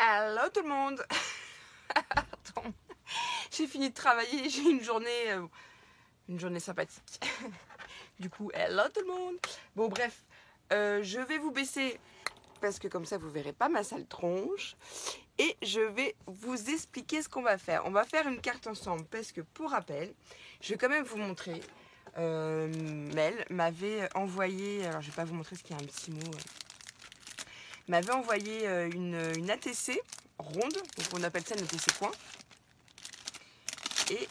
Hello tout le monde. Pardon. J'ai fini de travailler, j'ai une journée sympathique. Du coup, hello tout le monde. Bon bref, je vais vous baisser parce que comme ça vous verrez pas ma sale tronche. Et je vais vous expliquer ce qu'on va faire. On va faire une carte ensemble parce que pour rappel, je vais quand même vous montrer. Mel m'avait envoyé, alors je vais pas vous montrer ce qu'il y a un petit mot. M'avait envoyé une ATC ronde, donc on appelle ça une ATC coin. Et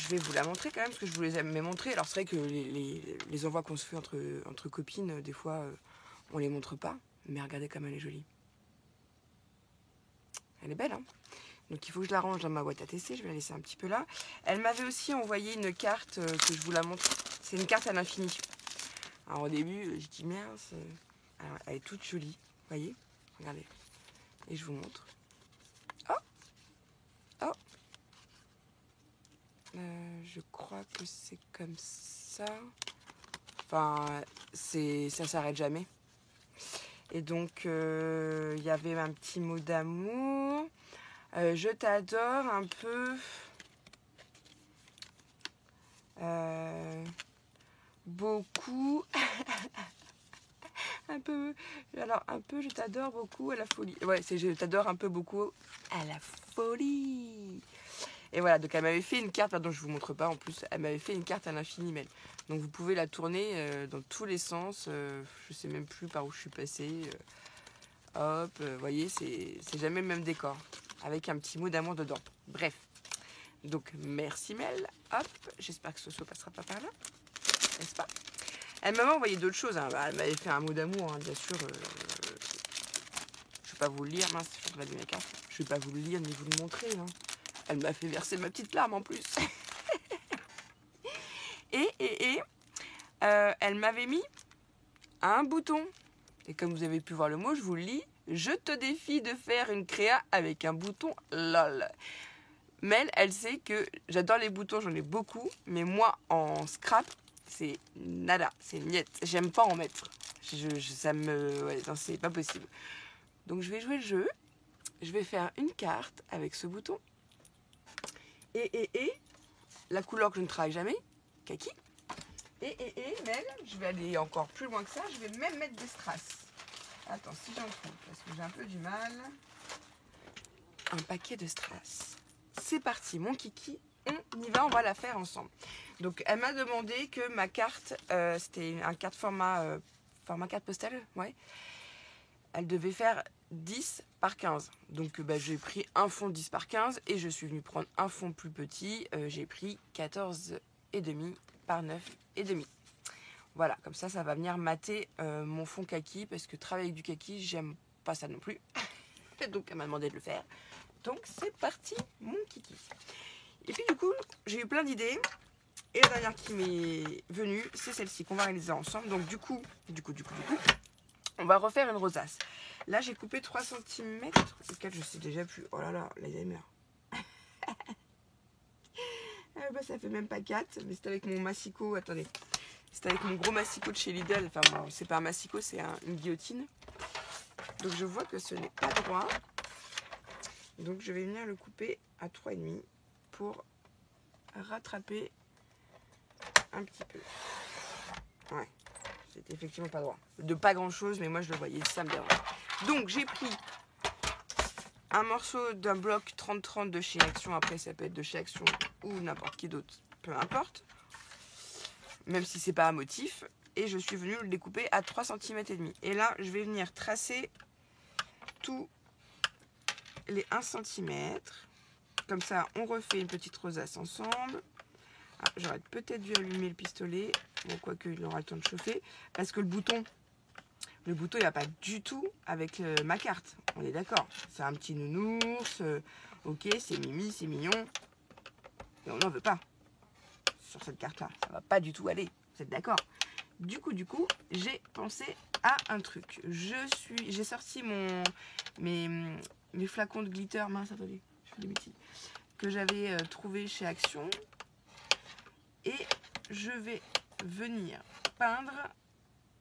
je vais vous la montrer quand même, parce que je vous les ai montré. Alors c'est vrai que les envois qu'on se fait entre copines, des fois, on les montre pas. Mais regardez comme elle est jolie. Elle est belle, hein. Donc il faut que je la range dans ma boîte ATC, je vais la laisser un petit peu là. Elle m'avait aussi envoyé une carte que je vous la montre. C'est une carte à l'infini. Alors au début, je dis merde, alors, elle est toute jolie, vous voyez? Regardez. Et je vous montre. Oh! Oh! Je crois que c'est comme ça. Enfin, ça s'arrête jamais. Et donc, il y avait un petit mot d'amour. Je t'adore un peu. Beaucoup. Un peu. Alors, un peu, je t'adore beaucoup à la folie. Ouais, c'est je t'adore un peu beaucoup à la folie. Et voilà, donc elle m'avait fait une carte, pardon, je vous montre pas en plus, elle m'avait fait une carte à l'infini mail. Donc vous pouvez la tourner dans tous les sens, je sais même plus par où je suis passée. Hop, vous voyez, c'est jamais le même décor, avec un petit mot d'amour dedans. Bref, donc merci Mel, hop, j'espère que Soso passera pas par là, n'est-ce pas? Elle m'avait envoyé d'autres choses, hein. Elle m'avait fait un mot d'amour, hein, bien sûr. Je vais pas vous le lire, mince, je vais regarder mes cartes. Je vais pas vous le lire ni vous le montrer, hein. Elle m'a fait verser ma petite larme en plus. Elle m'avait mis un bouton. Et comme vous avez pu voir le mot, je vous le lis. Je te défie de faire une créa avec un bouton LOL. Mel, elle sait que j'adore les boutons, j'en ai beaucoup. Mais moi, en scrap, c'est nada, c'est niette. J'aime pas en mettre. Ça me... Ouais, non, c'est pas possible. Donc je vais jouer le jeu. Je vais faire une carte avec ce bouton. Et la couleur que je ne travaille jamais, kaki. Mel, je vais aller encore plus loin que ça, je vais même mettre des strass. Attends, si j'en trouve, parce que j'ai un peu du mal. Un paquet de strass. C'est parti, mon kiki, on y va, on va la faire ensemble. Donc, elle m'a demandé que ma carte, c'était un carte format carte postale, ouais. Elle devait faire 10 par 15. Donc, j'ai pris un fond 10 par 15 et je suis venue prendre un fond plus petit. J'ai pris 14,5 par 9,5. Voilà, comme ça va venir mater mon fond kaki, parce que travailler avec du kaki, j'aime pas ça non plus. Donc elle m'a demandé de le faire. Donc c'est parti, mon kiki. Et puis du coup, j'ai eu plein d'idées. Et la dernière qui m'est venue, c'est celle-ci qu'on va réaliser ensemble. Donc du coup, on va refaire une rosace. Là, j'ai coupé 3 cm, auquel je sais déjà plus. Oh là là, les amis. Ça fait même pas 4, mais c'est avec mon massicot. Attendez. C'est avec mon gros massicot de chez Lidl. Enfin, bon, c'est pas un massicot, c'est une guillotine. Donc, je vois que ce n'est pas droit. Donc, je vais venir le couper à 3,5 pour rattraper un petit peu. Ouais, c'était effectivement pas droit. De pas grand chose, mais moi, je le voyais, ça me dérange. Donc, j'ai pris un morceau d'un bloc 30-30 de chez Action. Après, ça peut être de chez Action ou n'importe qui d'autre. Peu importe. Même si c'est pas un motif. Et je suis venue le découper à 3,5 cm. Et là, je vais venir tracer tous les 1 cm. Comme ça, on refait une petite rosace ensemble. Ah, j'aurais peut-être dû allumer le pistolet. Bon, quoique, il aura le temps de chauffer. Parce que le bouton, il n'y a pas du tout avec ma carte. On est d'accord. C'est un petit nounours. Ok, c'est mimi, c'est mignon. Mais on n'en veut pas. Sur cette carte-là, ça va pas du tout aller. Vous êtes d'accord? Du coup, j'ai pensé à un truc. J'ai sorti mes flacons de glitter, mince, attendez, je fais des bêtises, que j'avais trouvé chez Action. Et je vais venir peindre,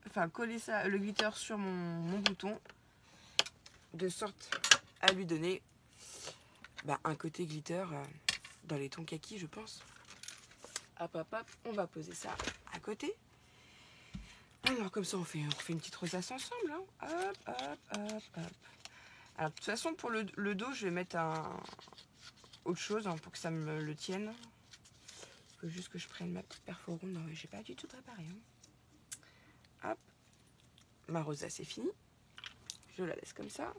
enfin coller ça, le glitter sur mon bouton. de sorte à lui donner un côté glitter dans les tons kaki, je pense. Hop, hop, hop, on va poser ça à côté. Alors, comme ça, on refait une petite rosace ensemble. Hein. Hop, hop, hop, hop. Alors, de toute façon, pour le dos, je vais mettre autre chose hein, pour que ça me le tienne. Il faut juste que je prenne ma petite perforon. Non, j'ai pas du tout préparé. Hein. Hop. Ma rosace est finie. Je la laisse comme ça.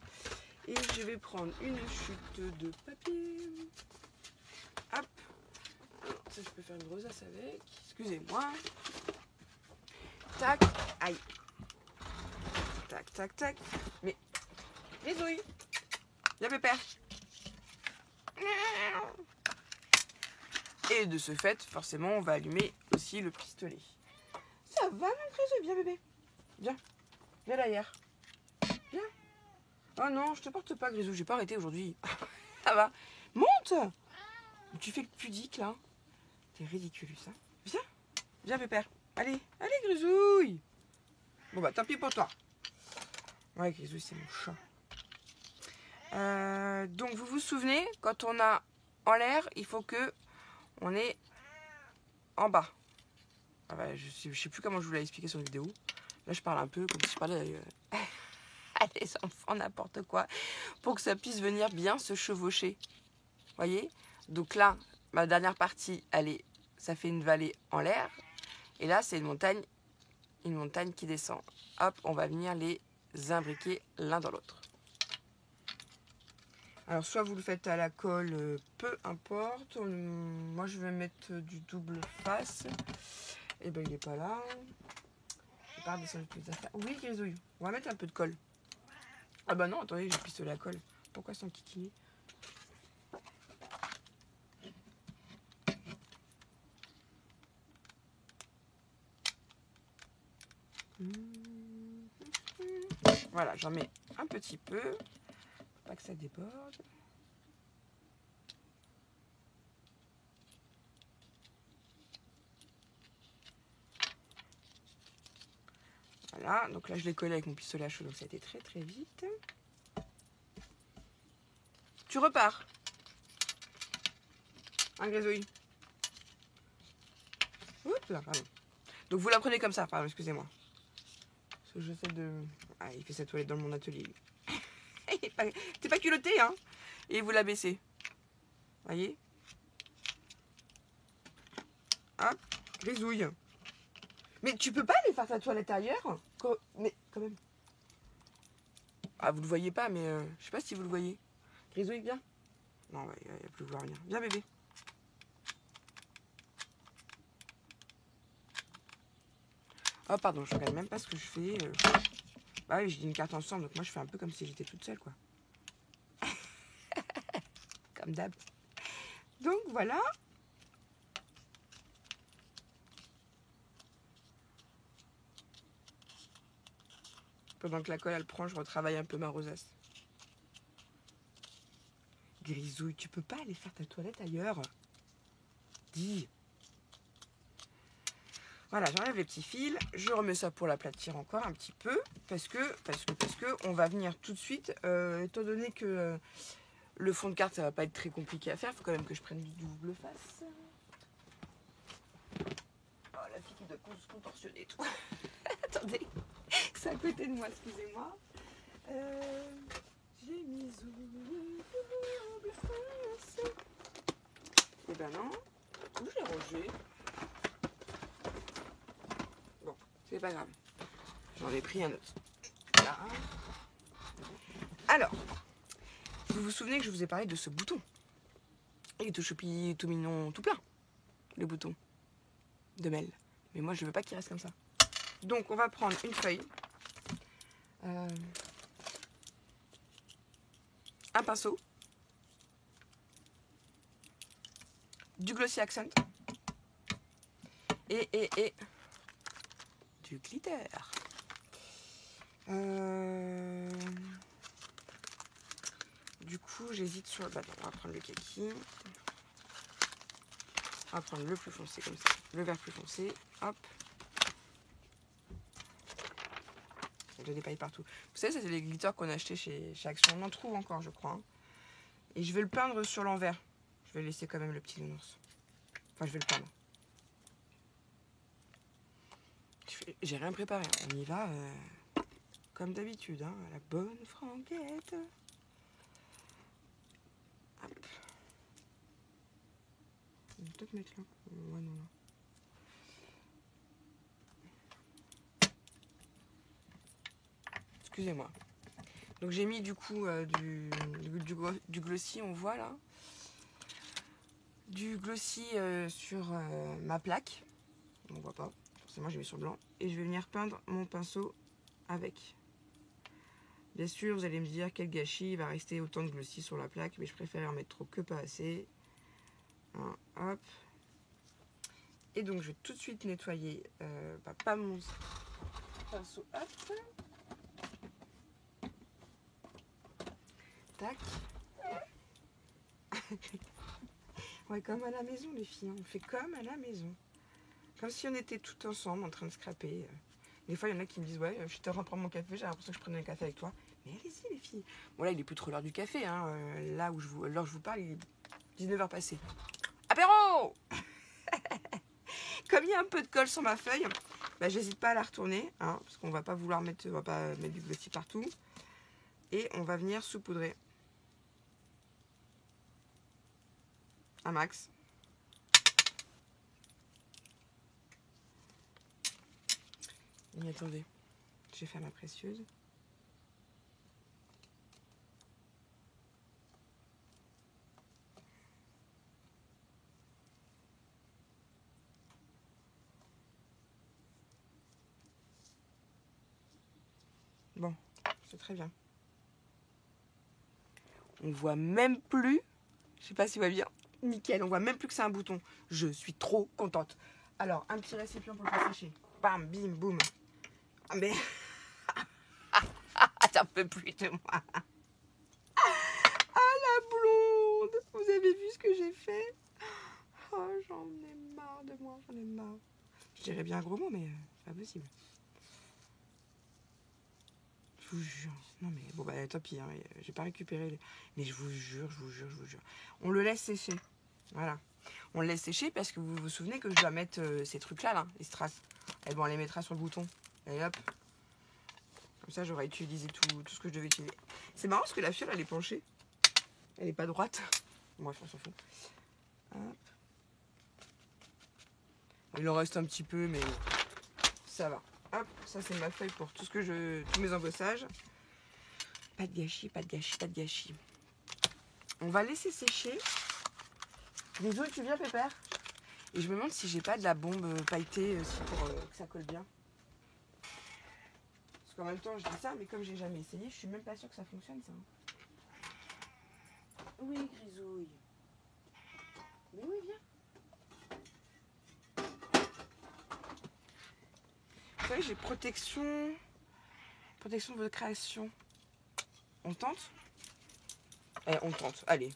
Et je vais prendre une chute de papier. Hop. Ça, je peux faire une rosace avec. Excusez-moi. Tac. Aïe. Tac, tac, tac. Mais, les ouilles. Viens, pépère. Et de ce fait, forcément, on va allumer aussi le pistolet. Ça va, mon grisouille? Viens, bébé. Viens. Viens derrière. Viens. Oh non, je te porte pas, grisou. J'ai pas arrêté aujourd'hui. Ça va. Monte. Tu fais le pudique, là. T'es ridicule, ça. Viens. Viens, pépère. Allez. Allez, grisouille. Bon, bah, tant pis pour toi. Ouais, grisouille, c'est mon chat. Donc, vous vous souvenez, quand on a en l'air, il faut que on est en bas. Ah bah, je sais plus comment je vous l'ai expliqué sur une vidéo. Là, je parle un peu comme si je parlais à des enfants, n'importe quoi, pour que ça puisse venir bien se chevaucher. Voyez? Donc là, ma dernière partie, ça fait une vallée en l'air. Et là, c'est une montagne qui descend. Hop, on va venir les imbriquer l'un dans l'autre. Alors, soit vous le faites à la colle, peu importe. Moi, je vais mettre du double face. Et ben, il n'est pas là. Je vais pas redescendre toutes les affaires. Oui, grisouille. On va mettre un peu de colle. Ah bah non, attendez, j'ai pistolet à colle. Pourquoi sans kikini? Voilà, j'en mets un petit peu. Pas que ça déborde. Voilà, donc là je l'ai collé avec mon pistolet à chaud, donc ça a été très très vite. Tu repars. Un grisouille. Oups là, pardon. Donc vous la prenez comme ça, pardon, excusez-moi. Parce que j'essaie de... Ah, il fait sa toilette dans mon atelier. T'es pas culotté, hein? Et vous la baissez. Voyez? Hop, grisouille. Mais tu peux pas aller faire ta toilette ailleurs? Mais quand même. Ah, vous le voyez pas, mais je sais pas si vous le voyez. Grisouille, viens. Non, ouais, il va plus vouloir venir. Viens, bébé. Oh, pardon, je regarde même pas ce que je fais. Bah oui, j'ai dit une carte ensemble, donc moi je fais un peu comme si j'étais toute seule, quoi. Comme d'hab. Donc voilà. Pendant que la colle elle prend, je retravaille un peu ma rosace. Grisouille, tu peux pas aller faire ta toilette ailleurs? Dis. Voilà, j'enlève les petits fils. Je remets ça pour l'aplatir encore un petit peu. Parce que on va venir tout de suite. Étant donné que le fond de carte, ça va pas être très compliqué à faire. Il faut quand même que je prenne du double face. Oh, la fille qui doit se contorsionner et tout. Attendez. C'est à côté de moi, excusez-moi. J'ai mis double face. Et ben non. Où je l'ai rangé? Bon, c'est pas grave. J'en ai pris un autre. Là. Alors, vous vous souvenez que je vous ai parlé de ce bouton? Il est tout choupi, tout mignon, tout plein. Le bouton de Mel. Mais moi, je veux pas qu'il reste comme ça. Donc, on va prendre une feuille. Un pinceau. Du glossy accent. Et du glitter. Du coup, j'hésite sur... Bah, on va prendre le kaki. On va prendre le plus foncé comme ça. Le vert plus foncé. Hop. J'ai des paillettes partout. Vous savez, ça c'est les glitters qu'on a achetés chez Action. On en trouve encore, je crois. Hein. Et je vais le peindre sur l'envers. Je vais laisser quand même le petit nounours. Enfin, je vais le peindre. J'ai rien préparé. On y va comme d'habitude. Hein, à la bonne franquette. Hop. Je vais peut-être mettre là. Ouais, non, là. Excusez-moi. Donc j'ai mis du coup du glossy, on voit là. Du glossy sur ma plaque. On voit pas. Forcément j'ai mis sur blanc. Et je vais venir peindre mon pinceau avec. Bien sûr, vous allez me dire quel gâchis, il va rester autant de glossy sur la plaque. Mais je préfère en mettre trop que pas assez. Hein, hop. Et donc je vais tout de suite nettoyer pas mon pinceau. Hop. Tac. Ouais, comme à la maison les filles, on fait comme à la maison. Comme si on était tout ensemble en train de scraper. Des fois il y en a qui me disent ouais je te reprends mon café, j'ai l'impression que je prenais un café avec toi. Mais allez-y les filles. Bon là il est plus trop l'heure du café, hein. Là où je vous parle, il est 19h passé. Apéro. Comme il y a un peu de colle sur ma feuille, bah, j'hésite pas à la retourner, hein, parce qu'on va pas vouloir mettre, on va pas mettre du glossy partout. Et on va venir saupoudrer. Un max. Mais attendez, j'ai fait ma précieuse. Bon, c'est très bien. On voit même plus, je sais pas si on voit bien, nickel, on voit même plus que c'est un bouton. Je suis trop contente. Alors, un petit récipient pour le faire sécher. Bam, bim, boum. Ah, mais... T'en peux plus de moi. Ah, la blonde. Vous avez vu ce que j'ai fait? Oh, j'en ai marre de moi, j'en ai marre. Je dirais bien un gros mot, mais c'est pas possible. Je vous jure. Non mais bon bah tant pis, hein, j'ai pas récupéré les... Mais je vous jure. On le laisse sécher. Voilà. On le laisse sécher parce que vous vous souvenez que je dois mettre ces trucs là, les strass. Et bon on les mettra sur le bouton. Et hop. Comme ça j'aurai utilisé tout ce que je devais utiliser. C'est marrant parce que la fiole elle est penchée. Elle est pas droite. Bref on s'en fout. Hop. Il en reste un petit peu mais ça va. Hop, ça c'est ma feuille pour tout ce que tous mes embossages. Pas de gâchis, pas de gâchis, pas de gâchis. On va laisser sécher. Bisous, tu viens Pépère? Et je me demande si j'ai pas de la bombe pailletée aussi pour que ça colle bien. Parce qu'en même temps je dis ça, mais comme j'ai jamais essayé, je suis même pas sûre que ça fonctionne ça. Oui Grisouille. Mais oui viens. Vous savez j'ai protection de votre création. On tente? On tente, allez.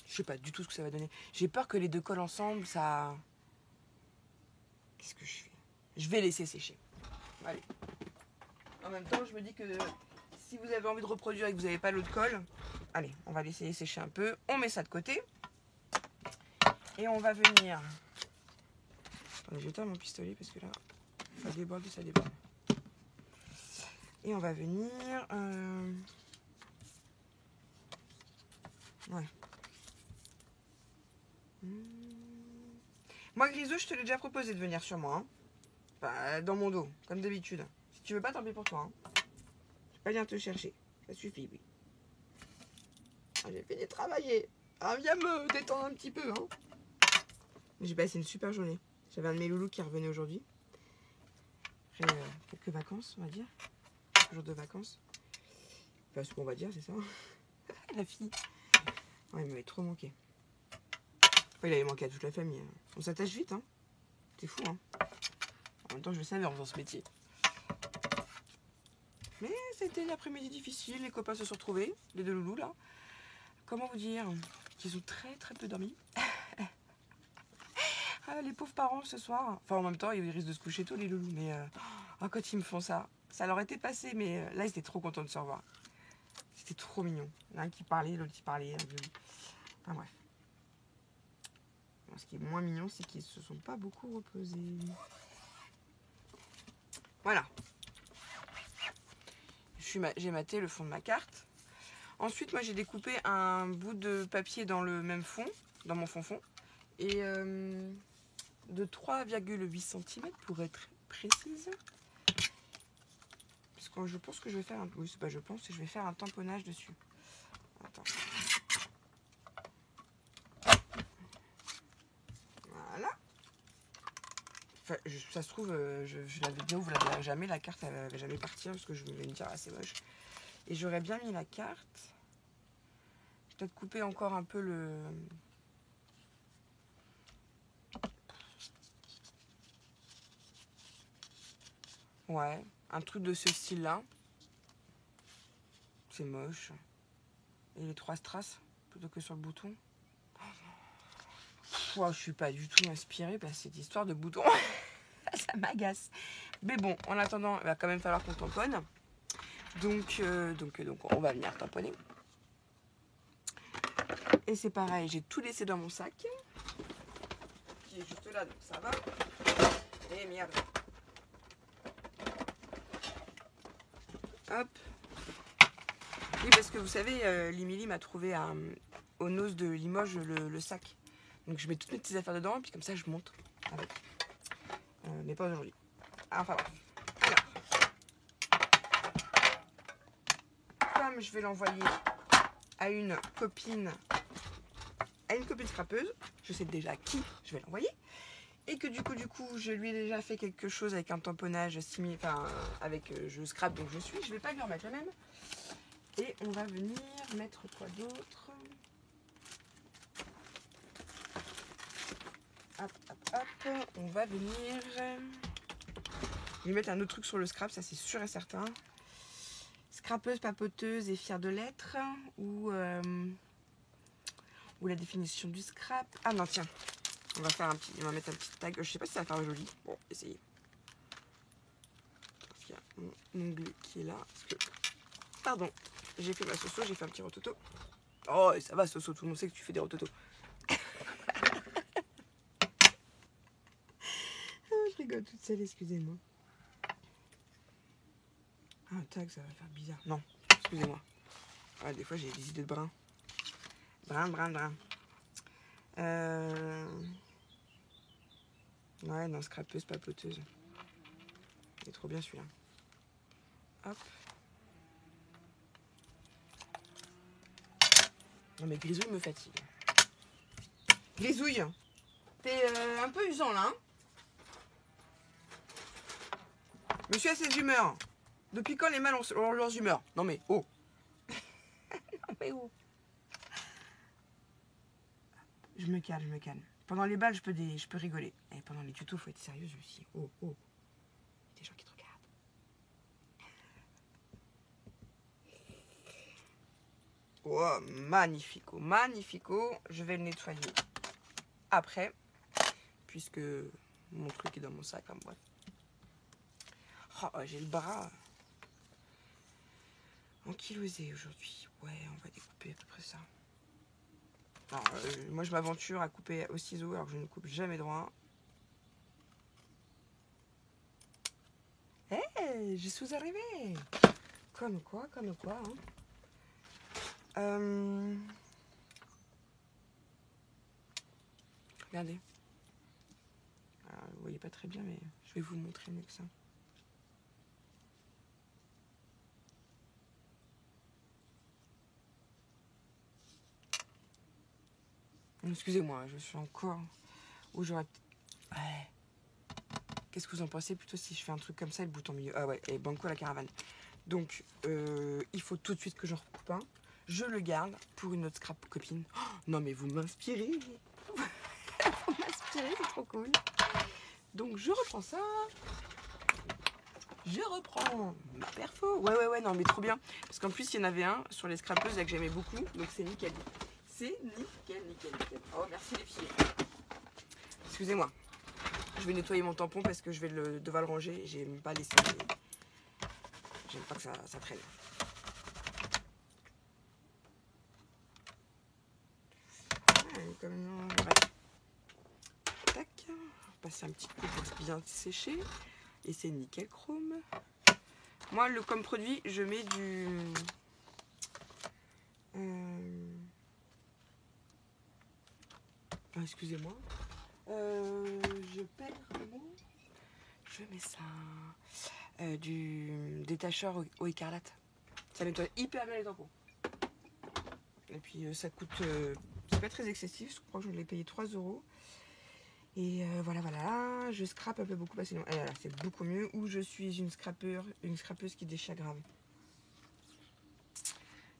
Je sais pas du tout ce que ça va donner. J'ai peur que les deux collent ensemble, ça... Qu'est-ce que je fais? Je vais laisser sécher. Allez. En même temps, je me dis que si vous avez envie de reproduire et que vous n'avez pas l'eau de colle, allez, on va laisser sécher un peu. On met ça de côté. Et on va venir... Attendez, je vais mon pistolet parce que là, ça déborde. Et on va venir... Ouais. Moi, Grisou, je te l'ai déjà proposé de venir sur moi. Hein. Enfin, dans mon dos, comme d'habitude. Si tu veux pas, tant pis pour toi. Hein. Je vais pas venir te chercher. Ça suffit, oui. Ah, j'ai fini de travailler. Ah, viens me détendre un petit peu. Hein. J'ai passé une super journée. J'avais un de mes loulous qui revenait aujourd'hui. Après quelques vacances, on va dire. Jours de vacances. Enfin, ce qu'on va dire, c'est ça. La fille. Ouais, il m'avait trop manqué. Enfin, il avait manqué à toute la famille. On s'attache vite, hein. C'est fou, hein. En même temps, je le savais en faisant ce métier. Mais c'était une après-midi difficile. Les copains se sont retrouvés, les deux loulous, là. Comment vous dire qu'ils ont très peu dormi. Ah, les pauvres parents ce soir. Enfin, en même temps, ils risquent de se coucher tôt, les loulous. Mais Oh, quand ils me font ça, ça leur était passé, mais là, ils étaient trop contents de se revoir. C'était trop mignon. L'un qui parlait, l'autre qui parlait. Enfin bref. Ce qui est moins mignon, c'est qu'ils se sont pas beaucoup reposés. Voilà. J'ai maté le fond de ma carte. Ensuite, moi, j'ai découpé un bout de papier dans le même fond, dans mon fond. Et de 3,8 cm pour être précise. Parce que je pense que je vais faire un... Oui, c'est pas je pense, je vais faire un tamponnage dessus. Attends. Voilà. Enfin, ça se trouve, je l'avais bien, vous l'avez jamais, la carte, elle n'avait jamais parti, parce que je vais me dire, ah, c'est moche. Et j'aurais bien mis la carte. Je vais peut-être couper encore un peu le... Ouais, un truc de ce style-là. C'est moche. Et les 3 strass, plutôt que sur le bouton. Oh, je suis pas du tout inspirée par cette histoire de bouton. Ça m'agace. Mais bon, en attendant, il va quand même falloir qu'on tamponne. Donc on va venir tamponner. Et c'est pareil, j'ai tout laissé dans mon sac. Qui est juste là, donc ça va. Et merde. Hop. Oui, parce que vous savez, Limili m'a trouvé au Nose de Limoges le sac. Donc je mets toutes mes petites affaires dedans, et puis comme ça je monte avec. Mais pas aujourd'hui. Enfin bref. Alors, comme je vais l'envoyer à une copine scrapeuse, je sais déjà qui je vais l'envoyer. Et que du coup, je lui ai déjà fait quelque chose avec un tamponnage similaire, enfin, avec je scrape donc je vais pas lui remettre le même. Et on va venir mettre quoi d'autre? Hop, hop, hop. On va venir lui mettre un autre truc sur le scrap, ça c'est sûr et certain. Scrapeuse, papoteuse et fière de l'être. Ou la définition du scrap. Ah non, tiens. On va mettre un petit tag. Je sais pas si ça va faire joli. Bon, essayez. Il y a mon onglet qui est là. Parce que... Pardon, j'ai fait ma Soso, j'ai fait un petit rototo. Oh, et ça va, Soso, tout le monde sait que tu fais des rototos. Je rigole toute seule, excusez-moi. Ah, un tag, ça va faire bizarre. Non, excusez-moi. Ouais, des fois, j'ai des idées de brun. Brun. Ouais, non, scrapeuse, papoteuse. Il est trop bien celui-là. Hop. Non mais Grisouille me fatigue. Grisouille, t'es un peu usant là, hein? Monsieur a ses humeurs. Depuis quand les mâles ont leurs humeurs? Non mais oh. Non mais oh. Je me calme. Pendant les balles, je peux rigoler. Et pendant les tutos, faut être sérieuse aussi. Oh. Il y a des gens qui te regardent. Oh, magnifico. Je vais le nettoyer après, puisque mon truc est dans mon sac, hein, bref. Oh, j'ai le bras ankylosé aujourd'hui. Ouais, on va découper à peu près ça. Alors, moi, je m'aventure à couper au ciseau, alors que je ne coupe jamais droit. Hey, je suis arrivée. Comme quoi, hein. Regardez. Alors, vous voyez pas très bien, mais je vais vous montrer mieux que ça. Excusez-moi, je suis encore... Où j'aurais... Ouais. Qu'est-ce que vous en pensez plutôt si je fais un truc comme ça et le bouton milieu? Ah ouais, et banco la caravane. Donc, il faut tout de suite que j'en recoupe un. Je le garde pour une autre scrap copine. Oh, non mais vous m'inspirez. Vous m'inspirez, c'est trop cool. Donc je reprends ça. Je reprends ma perfo. Ouais, non mais trop bien. Parce qu'en plus il y en avait un sur les scrapeuses là que j'aimais beaucoup. Donc c'est nickel. C'est nickel. Oh merci les filles. Excusez-moi. Je vais nettoyer mon tampon parce que je vais devoir le ranger. J'aime pas laisser. J'aime pas que ça traîne. Ouais, comme non, ouais. Tac. On va passer un petit coup pour bien sécher. Et c'est nickel chrome. Moi, comme produit, je mets du... excusez-moi. Je perds comment? Je mets ça. Du détacheur au écarlate. Ça nettoie hyper bien les tampons. Et puis ça coûte... c'est pas très excessif. Je crois que je l'ai payé 3 €. Et voilà. Je scrape un peu beaucoup parce que là, c'est beaucoup mieux. Ou je suis une scrapeuse qui déchire grave.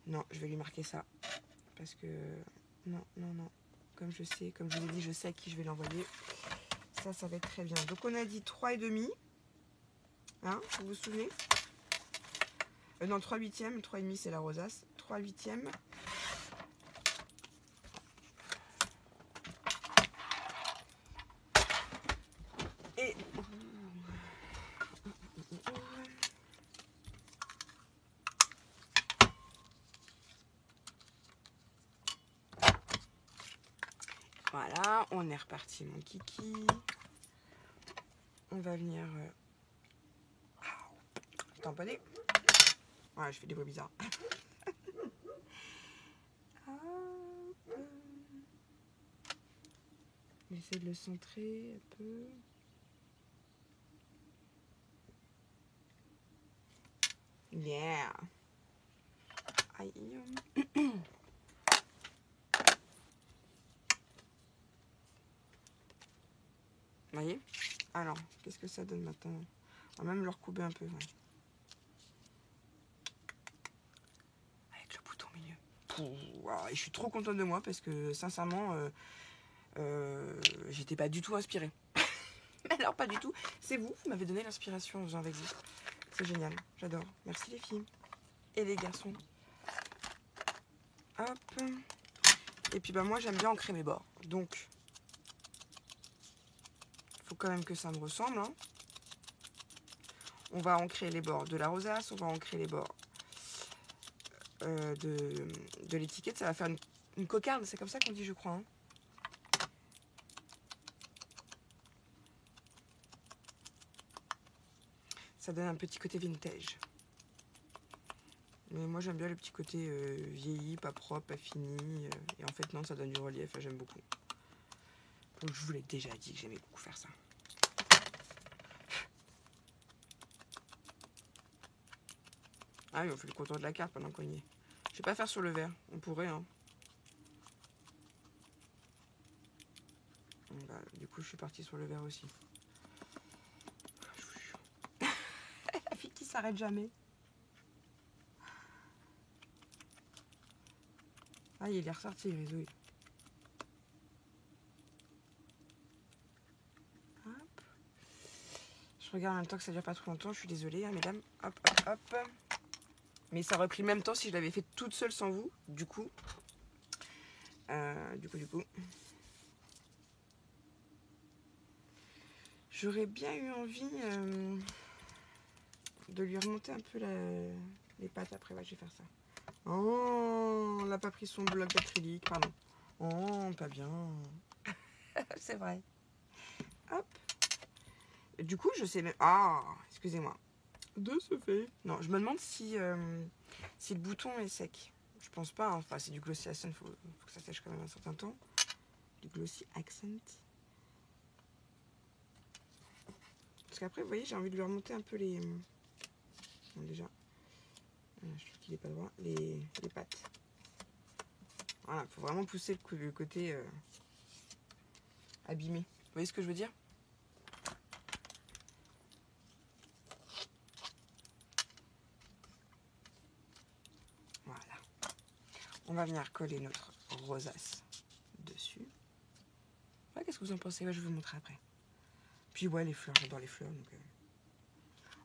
Non, je vais lui marquer ça. Parce que... Non. Comme je vous ai dit, je sais à qui je vais l'envoyer. Ça va être très bien. Donc on a dit 3,5. Hein, vous vous souvenez? Non, 3/8. 3,5 c'est la rosace. 3/8. Et... Voilà, on est reparti mon kiki. On va venir tamponner. Voilà, je fais des bruits bizarres. J'essaie de le centrer un peu. Yeah. Aïe. Vous voyez? Alors, qu'est-ce que ça donne maintenant? On va même le recouper un peu. Ouais. Avec le bouton au milieu. Wow, et je suis trop contente de moi parce que sincèrement, j'étais pas du tout inspirée. Alors pas du tout. C'est vous m'avez donné l'inspiration en faisant avec vous. C'est génial, j'adore. Merci les filles et les garçons. Hop. Et puis moi j'aime bien ancrer mes bords. Donc il faut quand même que ça me ressemble. Hein. On va ancrer les bords de la rosace, on va ancrer les bords de l'étiquette. Ça va faire une cocarde, c'est comme ça qu'on dit je crois. Hein. Ça donne un petit côté vintage. Mais moi j'aime bien le petit côté vieilli, pas propre, pas fini. Et en fait non, ça donne du relief, j'aime beaucoup. Donc je vous l'ai déjà dit que j'aimais beaucoup faire ça. Ah oui, on fait le contour de la carte pendant qu'on y est. Je vais pas faire sur le verre, on pourrait. Hein. Bah, du coup je suis partie sur le verre aussi. La fille qui s'arrête jamais. Ah, il est ressorti, le réseau. Hop. Je regarde en même temps que ça dure pas trop longtemps. Je suis désolée, hein, mesdames. Hop. Mais ça aurait pris le même temps si je l'avais fait toute seule sans vous. Du coup. J'aurais bien eu envie de lui remonter un peu les pattes après. Ouais, je vais faire ça. Oh, elle n'a pas pris son bloc d'acrylique, pardon. Oh, pas bien. C'est vrai. Hop. Et du coup, je sais même... Ah, excusez-moi. De ce fait. Non, je me demande si le bouton est sec. Je pense pas. Hein. Enfin, c'est du Glossy Accent. Faut que ça sèche quand même un certain temps. Du Glossy Accent. Parce qu'après, vous voyez, j'ai envie de lui remonter un peu les... Bon, déjà... Je trouve qu'il n'est pas droit. Les pattes. Voilà, il faut vraiment pousser le côté abîmé. Vous voyez ce que je veux dire? Voilà. On va venir coller notre rosace dessus. Ouais, qu'est-ce que vous en pensez? Ouais, je vais vous montrer après. Puis ouais, les fleurs, j'adore les fleurs. Donc,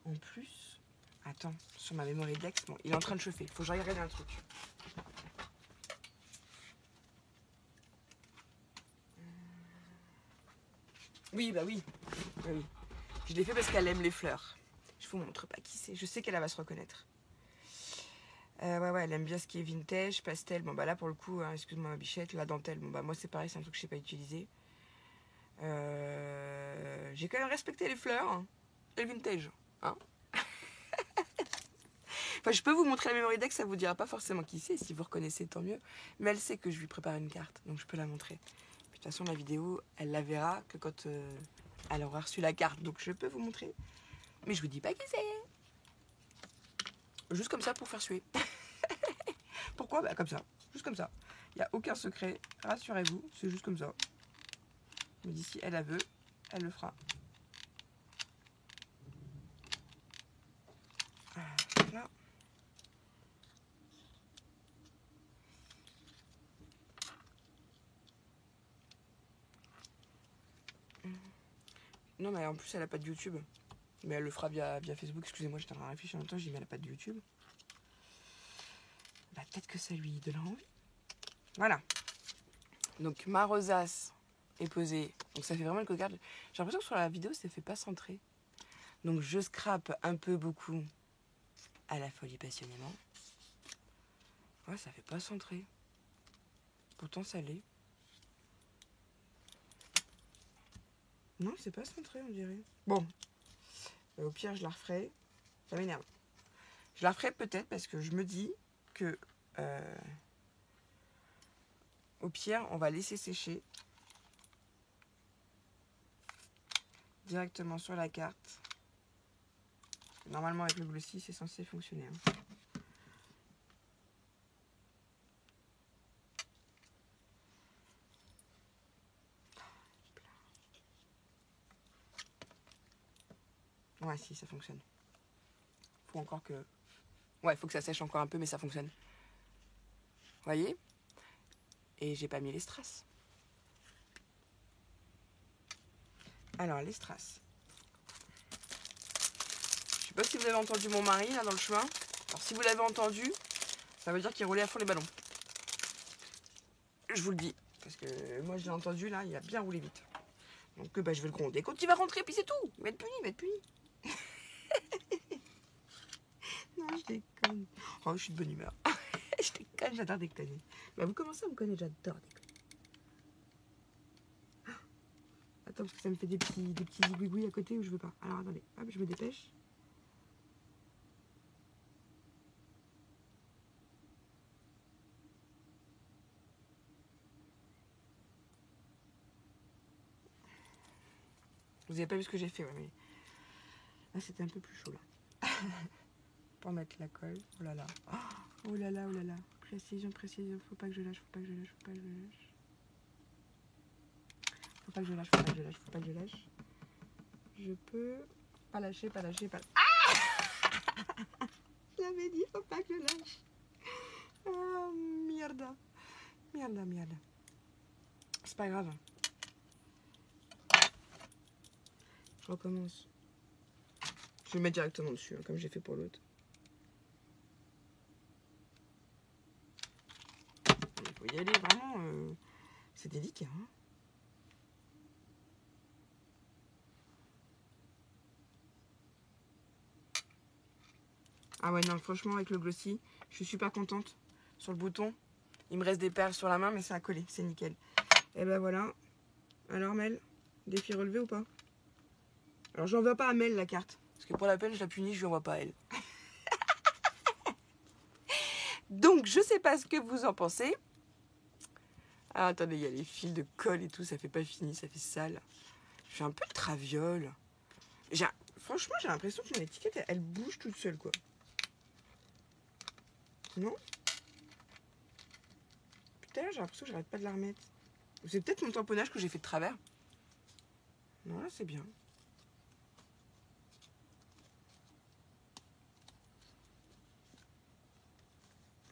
en plus, attends, sur ma mémoire Dex, bon, il est en train de chauffer. Il faut que je regarde un truc. Oui, bah oui. Bah oui. Je l'ai fait parce qu'elle aime les fleurs. Je vous montre pas qui c'est. Je sais qu'elle va se reconnaître. Ouais, elle aime bien ce qui est vintage, pastel. Bon, bah là, pour le coup, hein, excuse-moi ma bichette, la dentelle. Bon, bah moi, c'est pareil, c'est un truc que je sais pas utiliser. J'ai quand même respecté les fleurs hein, et le vintage. Hein. Enfin, je peux vous montrer la memory deck, ça vous dira pas forcément qui c'est. Si vous reconnaissez, tant mieux. Mais elle sait que je lui prépare une carte, donc je peux la montrer. Puis, de toute façon, la vidéo, elle la verra que quand elle aura reçu la carte. Donc, je peux vous montrer. Mais je vous dis pas qui c'est. Juste comme ça pour faire suer. Pourquoi? Bah comme ça. Juste comme ça. Il n'y a aucun secret. Rassurez-vous, c'est juste comme ça. Mais d'ici, elle veut, elle le fera. Là. Non, mais en plus, elle n'a pas de YouTube. Mais elle le fera via Facebook. Excusez-moi, j'étais en train de réfléchir en même temps. J'ai dit, mais elle n'a pas de YouTube. Bah, peut-être que ça lui donne envie. Voilà. Donc, ma rosace est posée. Donc, ça fait vraiment une cocarde. J'ai l'impression que sur la vidéo, ça ne fait pas centrer. Donc, je scrape un peu beaucoup à la folie passionnément. Ouais, ça fait pas centrer. Pourtant, ça l'est. Non, c'est pas centré, on dirait. Bon. Au pire, je la referai. Ça m'énerve. Je la referai peut-être parce que je me dis que... au pire, on va laisser sécher. Directement sur la carte. Normalement, avec le glossy, c'est censé fonctionner. Hein. Ouais, si, ça fonctionne. Faut encore que... Ouais, faut que ça sèche encore un peu, mais ça fonctionne. Vous voyez? Et j'ai pas mis les strass. Alors, les strass. Je sais pas si vous avez entendu mon mari, là, dans le chemin. Alors, si vous l'avez entendu, ça veut dire qu'il roulait à fond les ballons. Je vous le dis. Parce que moi, je l'ai entendu, là, il a bien roulé vite. Donc, bah, je vais le gronder. Quand il va rentrer, puis c'est tout. Il va être puni, il va être puni. Non, je déconne. Oh, je suis de bonne humeur. Je déconne, j'adore déconner. Bah, vous commencez à me connaître, j'adore déconner. Attends, parce que ça me fait des petits zigouigouis à côté où je veux pas. Alors, attendez. Hop, je me dépêche. Vous avez pas vu ce que j'ai fait, ouais, mais... Là, c'était un peu plus chaud, là. Pour mettre la colle. Oh là là. Oh là là, oh là là. Précision, précision. Faut pas que je lâche, faut pas que je lâche, faut pas que je lâche. Faut pas que je lâche, faut pas que je lâche, faut pas que je lâche. Je peux... Pas lâcher, pas lâcher, pas... Ah, je l'avais dit, faut pas que je lâche. Oh, mierda. Mierda, mierda. C'est pas grave. Je recommence. Je vais le mettre directement dessus, hein, comme j'ai fait pour l'autre. Il faut y aller vraiment. C'est délicat. Hein. Ah ouais, non, franchement, avec le glossy, je suis super contente. Sur le bouton, il me reste des perles sur la main, mais ça a collé, c'est nickel. Et ben voilà. Alors, Mel, défi relevé ou pas? Alors, je n'envoie pas à Mel la carte. Parce que pour la peine, je la punis, je lui envoie pas à elle. Donc, je sais pas ce que vous en pensez. Ah, attendez, il y a les fils de colle et tout, ça fait pas fini, ça fait sale. Je fais un peu de traviole. Franchement, j'ai l'impression que mon étiquette, elle bouge toute seule, quoi. Non? Putain, j'ai l'impression que j'arrête pas de la remettre. C'est peut-être mon tamponnage que j'ai fait de travers. Non, là, c'est bien.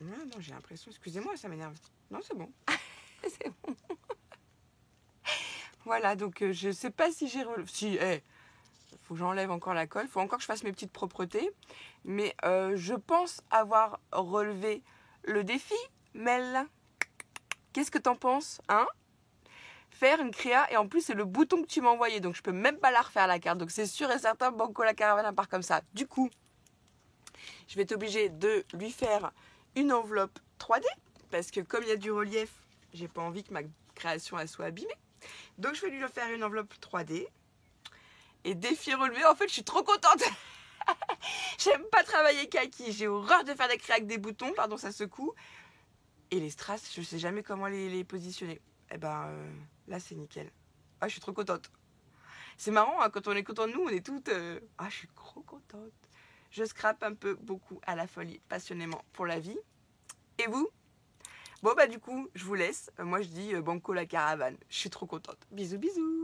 Ouais, non, j'ai l'impression... Excusez-moi, ça m'énerve. Non, c'est bon. C'est bon. Voilà, donc je sais pas si j'ai... Si, faut que j'enlève encore la colle. Faut encore que je fasse mes petites propretés. Mais je pense avoir relevé le défi. Mel, qu'est-ce que t'en penses, hein? faire une créa et en plus c'est le bouton que tu m'as envoyé, donc je peux même pas la refaire la carte, donc c'est sûr et certain Banco la Caravane part comme ça. Du coup je vais être obligée de lui faire une enveloppe 3D parce que comme il y a du relief, j'ai pas envie que ma création elle soit abîmée, donc je vais lui faire une enveloppe 3D. Et défi relevé, en fait je suis trop contente. J'aime pas travailler kaki, j'ai horreur de faire des créas avec des boutons, pardon ça secoue. Et les strass, je sais jamais comment les positionner. Et ben là c'est nickel. Ah je suis trop contente. C'est marrant hein, quand on est content de nous, on est toutes... Ah je suis trop contente. Je scrape un peu, beaucoup, à la folie, passionnément pour la vie. Et vous? Bon bah du coup je vous laisse. Moi je dis Banco la Caravane. Je suis trop contente. Bisous bisous.